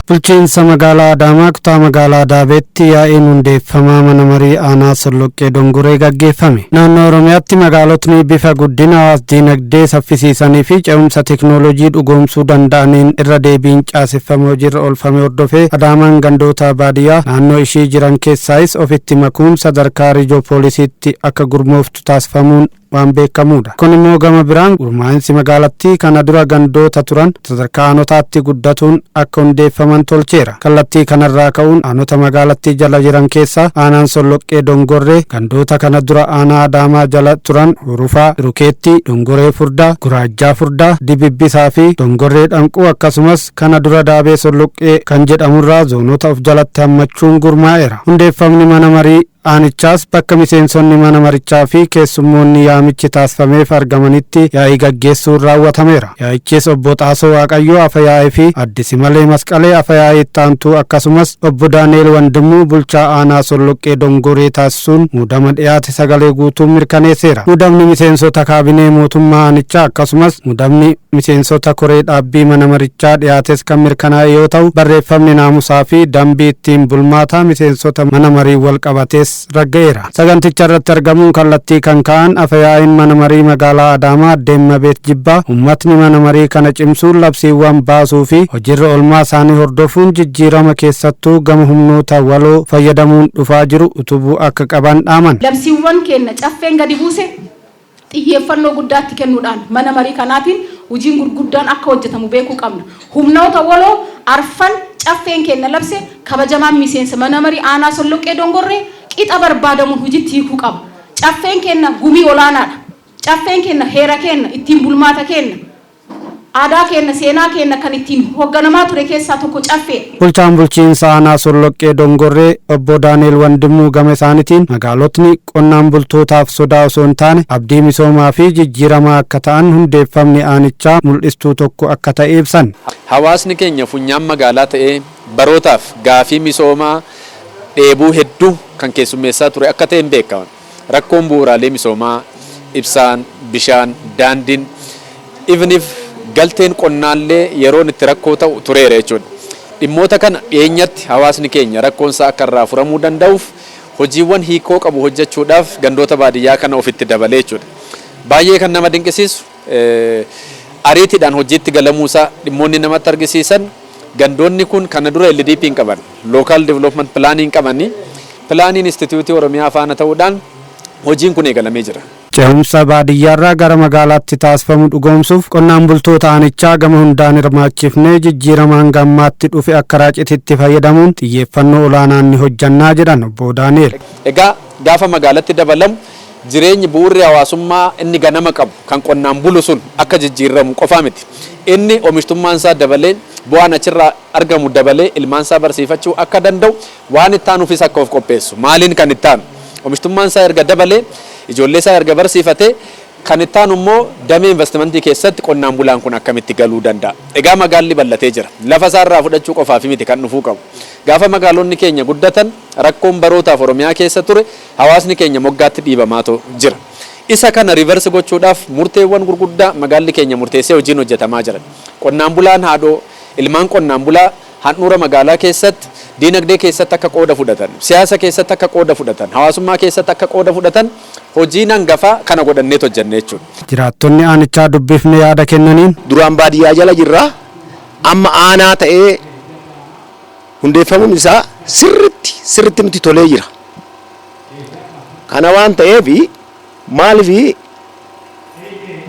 Bulchiinsa magaalaa Adaamaa kutaa magaalaa Adaabeetti yaa'ii hundeeffamaa mana marii aanaa Solloqqee Dongoree gaggeeffame. Naannoo Oromiyaatti magaalotni bifa guddina hawaas-dinagdee saffisiisanii fi ce'umsa teknoolojii dhugoomsuu danda'aniin irra deebiin caaseffamee hojiirra oolfame hordofee Adaamaan gandoota baadiyyaa naannoo ishii jiran keessaayis ofitti makuun sadarkaa rijoo poolisiitti akka gurmooftu taasifamuun waan beekamuudha. Kun immoo gama biraan gurmaa'insi magaalattii kana dura gandoota turan sadarkaa aanotaatti guddatuun akka hundeeffaman tolcheera. Kallattii kanarraa ka'uun aanota magaalattii jala jiran keessaa aanaan Solloqqee Dongoree gandoota kana dura aanaa Adaamaa jala turan Hurufaa, Rukeetti, Dongoree Furdaa, Guraajjaa Furdaa, Dibibbisaa fi Dongoree Dhanquu akkasumas kana dura Daabee Solloqqee kan jedhamurraa zoonota of jalatti hammachuun gurmaa'eera. Hundeeffamni mana marii Aanichaas bakka miseensonni mana marichaa fi keessummoonni yaamichi taasifameef argamanitti yaa'ii gaggeessuun raawwatameera. Yaa'ichis obbo Xaasoo Waaqayyoo Afayaa'ee fi Addisi Malee Masqalee Afayaa'ee Ittaantuu akkasumas obbo Daani'el Wandimuu bulchaa aanaa Solloqqee Dongoree taasisuun muudama dhiyaate sagalee guutuun mirkaneesseera. Muudamni miseensota kaabinee mootummaa Aanichaa akkasumas muudamni miseensota koree dhaabbii mana marichaa dhiyaates kan mirkanaa'e yoo ta'u barreeffamni naamusaa fi dambii ittiin bulmaataa miseensota mana marii wal qabatees raggaa'eera. Saganticha irratti argamuun kallattii kan ka'an Afayaa'iin mana marii magaalaa Adaamaa Deemmabeet Jibbaa uummatni mana marii kana cimsuun labsiiwwan baasuu fi hojiirra oolmaa isaanii hordofuun jijjiirama keessattuu gama humnoota waloo fayyadamuun dhufaa jiru utubuu akka qaban dhaaman. Labsiiwwan keenya caffeen gadi buuse xiyyeeffannoo guddaatti kennuudhaan mana marii kanaatiin hojiin gurguddaan akka hojjetamu beekuu qabna. Humnoota waloo arfan caffeen keenya labse kabajamaan miseensa mana marii aanaa Solloqqee Dongoree qixa barbaadamuun hojiitti hiikuu qaba. Caffeen keenya gumii olaanaadha. Caffeen keenya heera keenya ittiin bulmaata keenya aadaa keenya seenaa keenya kan ittiin hoogganamaa ture keessaa tokko caffee. Bulchaan bulchiinsa aanaa Solloqqee Dongoree obbo Daani'el Wandimuu gama isaaniitiin magaalotni qonnaan bultootaaf sodaa osoo hin taane abdii misoomaa fi jijjiiramaa akka ta'an hundeeffamni aanichaa mul'istuu tokko akka ta'e ibsan. Hawaasni keenya funyaan magaalaa ta'ee barootaaf gaafii misoomaa dheebuu hedduu kan keessummeessaa ture akka ta'e beekama. Rakkoon bu'uuraalee misoomaa ibsaan, bishaan, daandiin even if galteen qonnaallee yeroon itti rakkoo ta'u tureera jechuudha. Dhimmoota kana dhiyeenyatti hawaasni keenya rakkoonsaa akka irraa furamuu danda'uuf hojiiwwan hiikoo qabu hojjechuudhaaf gandoota baadiyyaa kana ofitti dabalee jechuudha. Baay'ee kan nama dinqisiisu ariitiidhaan hojiitti galamuusaa dhimmoonni namatti argisiisan gandoonni kun kana dura LDP hin qaban, Local Development Plan hin qabani. Pilaaniin Instituutii Oromiyaa faana ta'uudhaan hojiin kun eegalamee jira. Ce'umsa baadiyyaarraa gara magaalaatti taasifamu dhugoomsuuf qonnaan bultoota aanichaa gama hundaan hirmaachifnee jijjiiramaan gammaatti dhufe akka raacititti fayyadamuun xiyyeeffannoo olaanaan ni hojjannaa jedhan obbo Daani'el. Egaa gaafa magaalatti dabalamu jireenyi bu'uurri hawaasummaa inni ganama qabu kan qonnaan bulu sun akka jijjiiramu qofaa miti. Inni oomishtummaan isaa dabalee bu'aan achirraa argamu dabalee ilmaan isaa barsiifachuu akka danda'u waan itti aanuufis akka of qopheessu. Maaliin kan itti aanu? Oomishtummaan isaa erga dabalee ijoollee isaa erga barsiifatee kan itti aanu immoo damee investimentii keessatti qonnaan bulaan kun akkamitti galuu danda'a. Egaa magaalli bal'atee jira. Lafa isaarraa fudhachuu qofaaf miti kan dhufuu qabu. Gaafa magaalonni keenya guddatan rakkoon barootaaf Oromiyaa keessa ture hawaasni keenya moggaatti dhiibamaa jira. Isa kana reverse gochuudhaaf murteewwan gurguddaa magaalli keenya murteessee hojiin hojjetamaa jiran. Qonnaan bulaan haadhoo ilmaan qonnaan bulaa handhuura magaalaa keessatti diinagdee keessatti akka qooda fudhatan, siyaasa keessatti akka qooda fudhatan, hawaasummaa keessatti akka qooda fudhatan hojiin hangafaa kana godhannee hojjenne jechuudha. Jiraattonni aanichaa dubbifne yaada kennaniin duraan baadiyyaa jala jirra amma aanaa ta'ee hundeeffamuun isaa sirritti nutti tolee jira. Kana waan ta'eef maaliif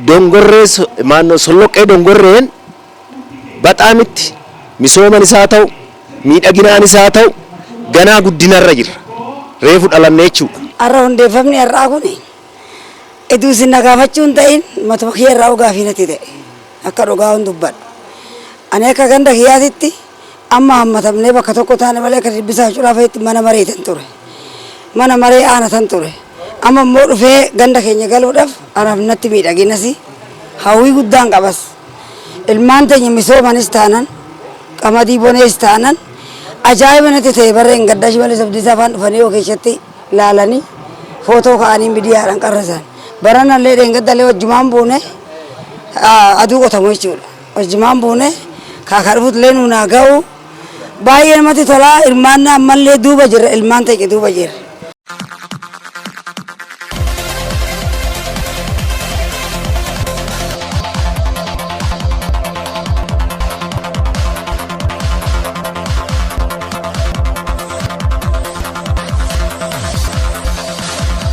Dongoree maannoo Solloqqee Dongoreen baxaamitti misooman isaa ta'u miidhaginaan isaa ta'u ganaa guddinarra jira. Reefu dhalannee jechuudha. Har'a hundeeffamni har'aa kun iddoo isin nagaafachuun ta'in matuma kiyya irraa dhugaafii natti ta'e akka dhugaa hun dubbadhu. Ani akka ganda kiyyaatitti amma hammatamnee bakka tokko taane malee akka dibbisaa curaafeetti mana mareetan ture. Mana maree aanatan ture. Amma immoo dhufee ganda keenya galuudhaaf anaaf natti miidhaginas hawwii guddaan qabas. Ilmaan teenya misoomanis taanan qamadii bonees taanan ajaa'iba natti ta'e barreen gaddaa shimalee sabdiisaa afaan dhufanii yoo keessatti laalanii footoo ka'anii miidiyaadhaan qarrasan baranallee dheengaddalee wajjumaan buune aduu qotamu jechuudha wajjumaan buune kaakaa dhufutlee nuunaa ga'u baay'ee namatti tolaa ilmaan ammallee duuba jirra ilmaan ta'e duuba jirra.